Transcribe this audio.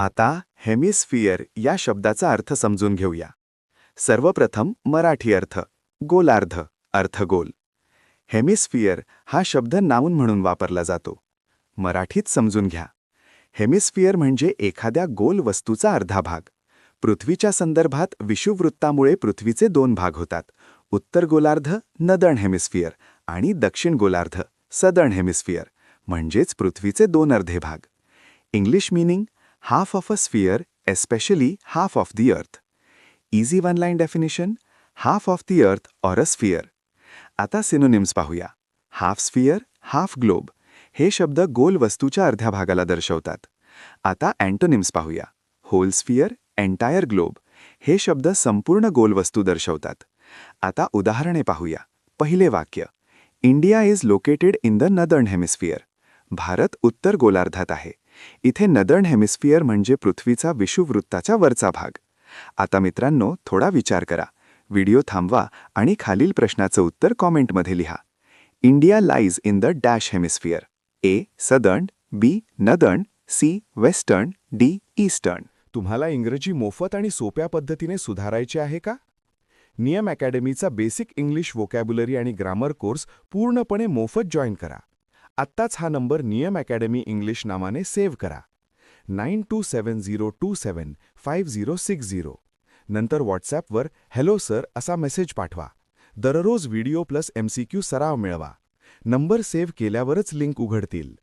आता हेमिस्फियर या शब्दाचा अर्थ समजून घेऊया. सर्वप्रथम मराठी अर्थ गोलार्ध, अर्धगोल. हेमिस्फियर हा शब्द नाऊन म्हणून वापरला जातो. मराठीत समजून घ्या. हेमिस्फियर म्हणजे एखाद्या गोल वस्तूचा अर्धा भाग. पृथ्वीच्या संदर्भात विषुववृत्तामुळे पृथ्वीचे दोन भाग होतात. उत्तर गोलार्ध नदर्न हेमिस्फियर आणि दक्षिण गोलार्ध सदर्न हेमिस्फियर, म्हणजेच पृथ्वीचे दोन अर्धे भाग. English meaning half of a sphere, especially half of the earth. Easy one-line definition, half of the earth or a sphere. आता सिनोनिम्स पाहूया. हाफ स्फियर, हाफ ग्लोब हे शब्द गोल वस्तूच्या अर्ध्या भागाला दर्शवतात. आता अँटोनिम्स पाहूया. होल स्फियर, एंटायर ग्लोब हे शब्द संपूर्ण गोल वस्तू दर्शवतात. आता उदाहरणे पाहूया. पहिले वाक्य, India is located in the northern hemisphere. Bharat उत्तर गोलार्धात आहे. इथे नदर्न हेमिस्फियर म्हणजे पृथ्वीचा विषुववृत्ताच्या वरचा भाग. आता मित्रांनो, थोडा विचार करा. व्हिडिओ थांबवा आणि खालील प्रश्नाचं उत्तर कॉमेंटमध्ये लिहा. India lies in the dash hemisphere. A southern, B northern, C western, D eastern. तुम्हाला इंग्रजी मोफत आणि सोप्या पद्धतीने सुधारायचे आहे का? नियम अकॅडमीचा बेसिक इंग्लिश व्होकॅब्युलरी आणि ग्रामर कोर्स पूर्णपणे मोफत जॉईन करा. आत्ताच हा नंबर नियम अकॅडमी इंग्लिश नावाने सेव्ह करा. 9270275060. नंतर व्हॉट्सॲपवर हॅलो सर असा मेसेज पाठवा. दररोज व्हिडिओ प्लस MCQ सराव मिळवा. नंबर सेव्ह केल्यावरच लिंक उघडतील.